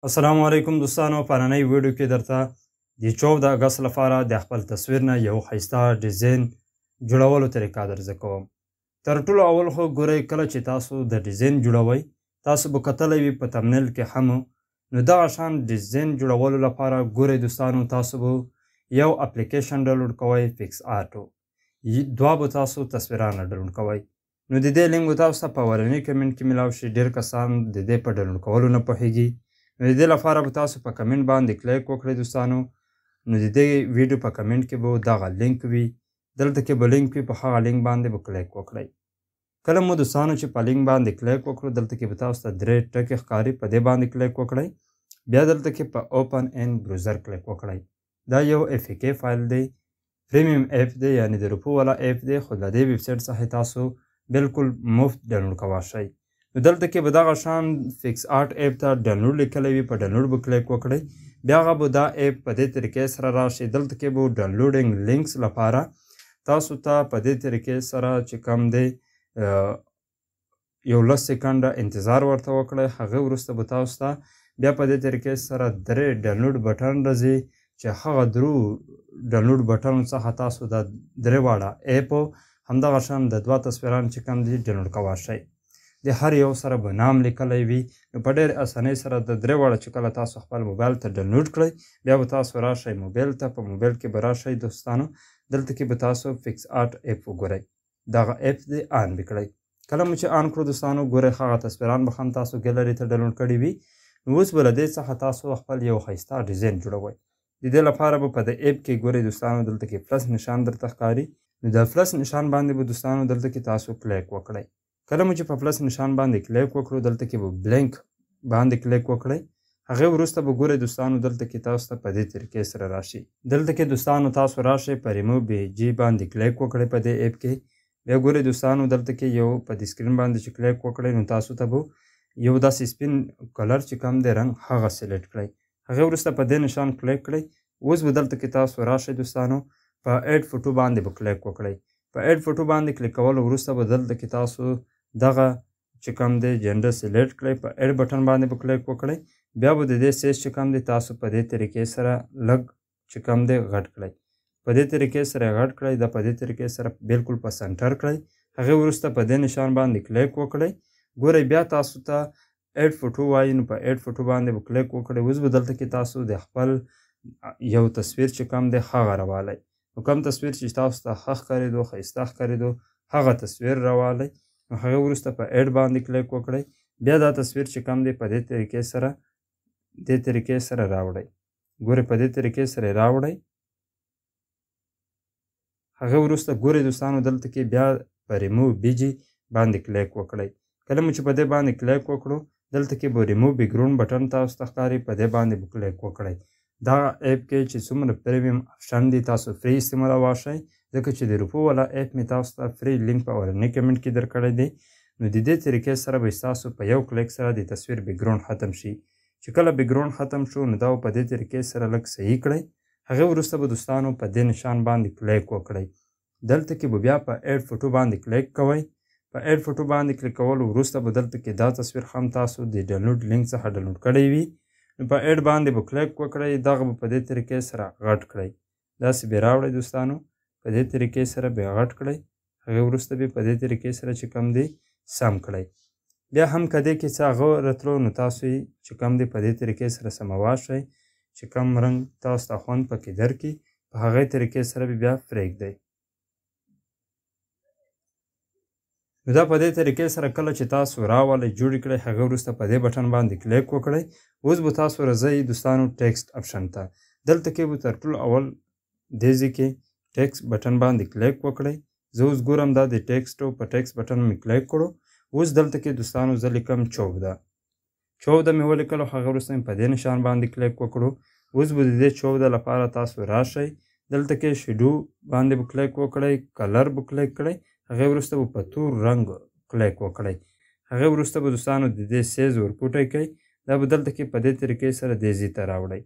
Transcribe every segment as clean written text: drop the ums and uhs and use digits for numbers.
السلام علیکم دوستانو، په نننۍ ویډیو کې درته د 14 اګست لپاره د خپل تصویر نه یو ښایسته ډیزاین جوړولو طریقه درزده کوم. تر ټولو اول خو ګورئ، کله چې تاسو د ډیزاین جوړوئ تاسو به کتلی وي په تمنیل کې هم، نو دغه شان ډیزاین جوړولو لپاره ګورئ دوستانو، تاسو به یو اپلیکیشن ډاونلوډ کوئ، فکس آرټو. دوه به تاسو تصویرانه ډاونلوډ کوئ. نو د دې لینک به تاسو ته په اولني کمنټ کې میلاو شي. ډېر کسان د دې په ډاونلوډ کولو نه پوهیږي، نو د دې لپاره به تاسو په کمنټ باندې کلیک وکړئ دوستانو. نو د دې ویډیو په کمنټ کې به دغه لینک وي، دلته کې به لینک وي، په هغه لینک باندې به کلیک وکړئ. کله مو دوستانو چې په لینک باندې کلیک وکړو، دلته کې به تاسو ته درې ټکي ښکاري، په دې باندې کلیک وکړئ. بیا دلته کې په اوپن ان بروزر کلیک وکړئ. دا یو FAK فایل دی، پریمیم اپ دی، یعنی د روپو والا اپ دی، خو له دې ویب سایټ څخه تاسو بالکل مفت ډاونلوډ کولی شئ. نو دلته کې به دغه شان فکس آرټ اپ ته ډاونلوډ لیکلی وي، په ډاونلوډ به کلیک وکړئ. بیا هغه به دا اپ په دې طریقې سره راشي. دلته کې به ډاونلوډینګ لینکس لپاره تاسو ته په دې طریقې سره چې کوم دی یو 10 سکنډه انتظار ورته وکړئ. هغه وروسته به تاسو ته بیا په دې طریقې سره درې ډاونلوډ بټن راځي، چې هغه درو ډاونلوډ بټنو څخه تاسو د درې واړه اپو همدغه شان د دوه تصویران چې کوم دي ډاونلوډ کولی شئ. د هر یو سره به نام لیکلی وي. نو په ډېر اسانۍ سره د درې واړه چې کله تاسو خپل موبایل ته ډاونلوډ کړئ، بیا به تاسو راشئ موبایل ته. په موبایل کې به راشئ دوستانو، دلته کې به تاسو فکس آرټ اپ وګورئ. دغه اپ دې آن به کړئ. کله مو چې آن کړو دوستانو، ګورئ هغه تصویران به هم تاسو ګیلري ته ډاونلوډ کړي وي. نو اوس به له دې څخه تاسو خپل یو ښایسته ډیزاین جوړوئ. د دې لپاره به په د اپ کې ګورئ دوستانو، دلته کې پلس نشان درته ښکاري. نو د پلس نشان باندې به دوستانو دلته کې تاسو کلیک وکړئ. کله مو چې په پلس نشان باندې کلیک وکړو، دلته کې به بلینک باندې کلیک وکړئ. هغې وروسته به ګورئ دوستانو، دلته کې تاسو ته په دې طریقې سره راشي. دلته کې دوستانو تاسو راشئ، په ریموو بیجي باندې کلیک وکړئ په دې اپ کې. بیا ګورئ دوستانو، دلته کې یو په دې سکرین باندې چې کلیک وکړئ، نو تاسو ته به یو داسې سپین کلر چې کوم دی رنګ، هغه سلیکټ کړئ. هغې وروسته په دې نشان کلیک کړئ. اوس به دلته کې تاسو راشئ دوستانو، په ایډ فوټو باندې به کلیک وکړئ. په ایډ فوټو باندې کلیک کولو وروسته به دلته کې تاسو دغه چې کوم دی جنډر سلیکټ کړئ. په ایډ بټن باندې به کلیک وکړئ. بیا به د دې سایز چې کوم دی تاسو په دې طریقې سره لږ چې کوم دی غټ کړئ. په دې طریقې سره غټ کړئ، دا په دې طریقې سره بالکل په سنټر کړئ. هغې وروسته په دې نشان باندې کلیک وکړئ. ګورئ بیا تاسو ته ایډ فوټو وایي، نو په ایډ فوټو باندې به کلیک وکړئ. اوس به دلته کې تاسو د خپل یو تصویر چې کوم دی هغه راوالی. نو کوم تصویر چې تاسو ته ښه ښکارېدو، ښایسته ښکارېدو، هغه تصویر راوالی. نو هغې وروسته په ایډ باندې کلیک وکړئ. بیا دا تصویر چې کوم دی په دې طریقې سره راوړئ. ګورئ په دې طریقې سره یې راوړئ. هغې وروسته ګورئ دوستانو، دلته کې بیا په ریموو بیجي باندې کلیک وکړئ. کله مو چې په دې باندې کلیک وکړو، دلته کې به ریموو بیکګراوند بټن تاسو ته ښکاري، په دې باندې به کلیک وکړئ. دغه اپ کې چې څومره پریمیم آپشن دي تاسو فری استعمالولی شئ، ځکه چې د روپو والا اپ مې تاسو ته فری لینک په اولني کمنټ کې درکړی دی. نو د دې طریقې سره به ستاسو په یو کلیک سره د تصویر بیکګراوند ختم شي. چې کله بیکګراوند ختم شو، نو دا په دې طریقې سره لږ صحیح کړئ. هغې وروسته به دوستانو په دې نشان باندې کلیک وکړئ. دلته کې به بیا په ایډ فوټو باندې کلیک کوئ. په ایډ فوټو باندې کلیک کولو وروسته به دلته کې دا تصویر هم تاسو د ډاونلوډ لینک څخه ډاونلوډ کړی وي. نو په ایډ باندې به کلیک وکړئ. دغه به په دې طریقې سره غټ کړئ. داسې به راوړئ دوستانو، په دې طریقې سره به یې غټ کړئ. هغې وروسته به په دې طریقې سره چې کوم دی سم کړئ. بیا هم که دې کې څه هغه راتلو، نو تاسو یې چې کوم دی په دې طریقې سره سمولی شئ. چې کوم رنګ تاسو ته خوند پکې درکړي، په هغې طریقې سره به بیا پرېږدئ. نو دا په دې طریقې سره کله چې تاسو راولئ، جوړې کړئ، هغې وروسته په دې بټن باندې کلیک وکړئ. اوس به تاسو راځئ دوستانو ټیکسټ آپشن ته. دلته کې به تر ټولو اول دې ځای کې ټیکسټ بټن باندې کلیک وکړئ. زه اوس ګورم دا د ټیکسټو په ټیکسټ بټن مې کلیک کړو. اوس دلته کې دوستانو زه لیکم 14 مې ولیکلو. هغې وروسته مې په دې نشان باندې کلیک وکړو. اوس به د دې 14 لپاره تاسو راشئ. دلته کې شیډو باندې به کلیک وکړئ، کلر به کلیک کړئ. هغې وروسته به په تور رنګ کلیک وکړئ. هغې وروسته به دوستانو د دې سایز ورپوټی کړئ. دا به دلته کې په دې طریقې سره دې ځای ته راوړئ.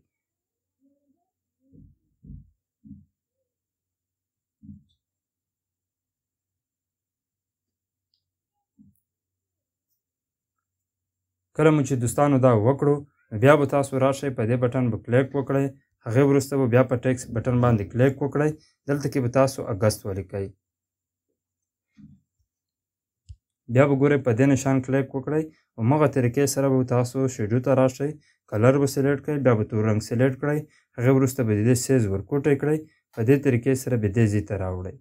کله مو چې دوستانو دا وکړو، نو بیا به تاسو راشئ په دې بټن به کلیک وکړئ هغې وروسته به بیا په ټیکس بټن باندې کلیک وکړئ دلته کې به تاسو اګست ولیکئ بیا به ګورئ په دې نشان کلیک وکړئ همغه طریقې سره به تاسو شیډو ته راشئ کلر به سلیکټ کړئ بیا به تور رنګ سلیکټ کړئ هغې وروسته به د دې سیز ورکوټی کړئ په دې طریقې سره به دې ځای ته راوړئ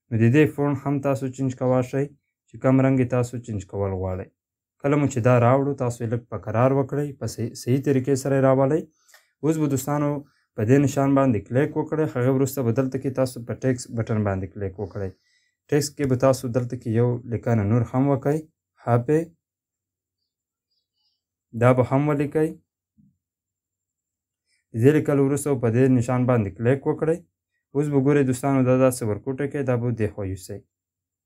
نو د دې فونټ هم تاسو چینج کولی شئ چې کوم رنګ یې تاسو چینج کول غواړئ کله مو چې دا راوړو تاسو یې لږ په قرار وکړئ په صحیح طریقې سره یې راولئ اوس به دوستانو په دې نشان باندې کلیک وکړئ هغې وروسته به دلته کې تاسو په ټیکس بټن باندې کلیک وکړئ ټیکس کې به تاسو دلته کې یو لیکنه نور هم وکئ هاپی دا به هم ولیکئ د دې لیکلو وروسته په دې نشان باندې کلیک وکړئ اوس به ګورئ دوستانو دا داسې ورکوټی کړئ دا به دېخوا یوسئ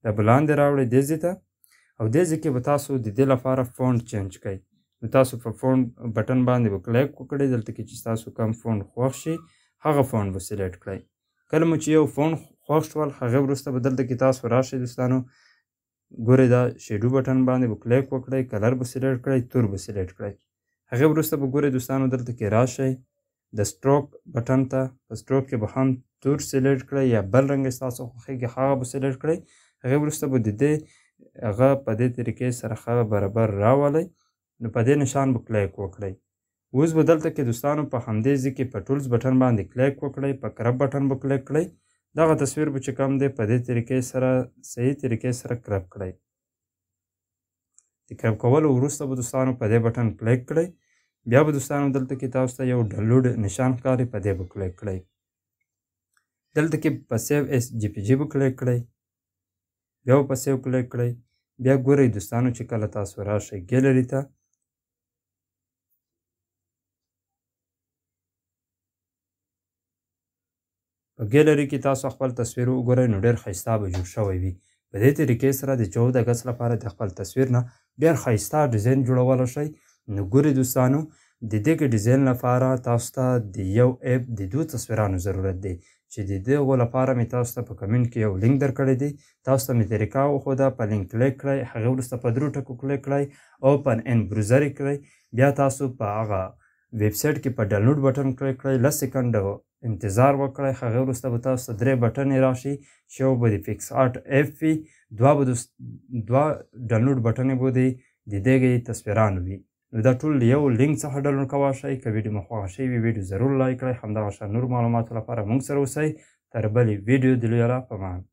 دا به لاندې راوړئ دې ځای ته او دې ځای کې به تاسو د دې لپاره فونټ چینج کړئ نو تاسو په فونټ بټن باندې به کلیک وکړئ دلته کې چې تاسو کوم فونټ خوښ شي هغه فونټ به سلیکټ کړئ کله مو چې یو فونټ خوښ شول هغې وروسته به دلته کې تاسو راشئ دوستانو ګورئ دا شیډو بټن باندې به کلیک وکړئ کلر به سلیکټ کړئ تور به سلیکټ کړئ هغې وروسته به ګورئ دوستانو دلته کې راشئ د سټروک بټن ته په سټروک کې به هم تور سلیکټ کړئ یا بل رنګ ستاسو خوښیږي هغه به سلیکټ کړئ هغې وروسته به د دې هغه په دې طریقې سره ښه برابر راولئ نو په دې نشان به کلیک وکړئ اوس به دلته کې دوستانو په همدې ځای کې په ټولز بټن باندې کلیک وکړئ په کرپ بټن به کلیک کړئ دغه تصویر به چې کوم دی په دې طریقې سره صحیح طریقې سره کرپ کړئ د کرپ کولو وروسته به دوستانو په دې بټن کلیک کړئ بیا به دوستانو دلته کې تاسو ته یو ډاونلوډ نشان ښکاري په دې به کلیک کړئ دلته کې په سیو ایس جی پی جي به کلیک کړئ بیا به په سیو کلیک کړئ بیا ګورئ دوستانو چې کله تاسو راشئ ګیلري ته په ګیلري کې تاسو خپل تصویر وګورئ نو ډېر ښایسته به جوړ شوی وي په دې طریقې سره د 14 اګست لپاره د خپل تصویر نه ډېر ښایسته ډیزاین جوړولی شئ نو ګورئ دوستانو د دغه ډیزاین لپاره تاسو ته د یو اپ د 2 تصویرانو ضرورت دی چې د دغه لپاره مې تاسو ته په کمنټ کې یو لینک درکړی دی تاسو ته مې طریقه وښوده په لینک کلیک کړئ هغې وروسته په 3 ټکو کلیک کړئ اوپن ان بروزر یې کړئ بیا تاسو په هغه ویب سایټ کې په ډاونلوډ بټن کلیک کړئ 10 سکنډ انتظار وکړئ هغې وروسته به تاسو ته 3 بټنې راشي چې یو به د فکس آرټ اف وي دوه ډاونلوډ بټنې به د دغې تصویرانو وي نو دا ټول یو لینک څخه ډاونلوډ کولی شئ که ویډیو مو خوښه شوې وي ویډیو ضرور لایک کړئ همدغه شان نور معلوماتو لپاره موږ سره اوسئ تر بلې ویډیو د لویه په امان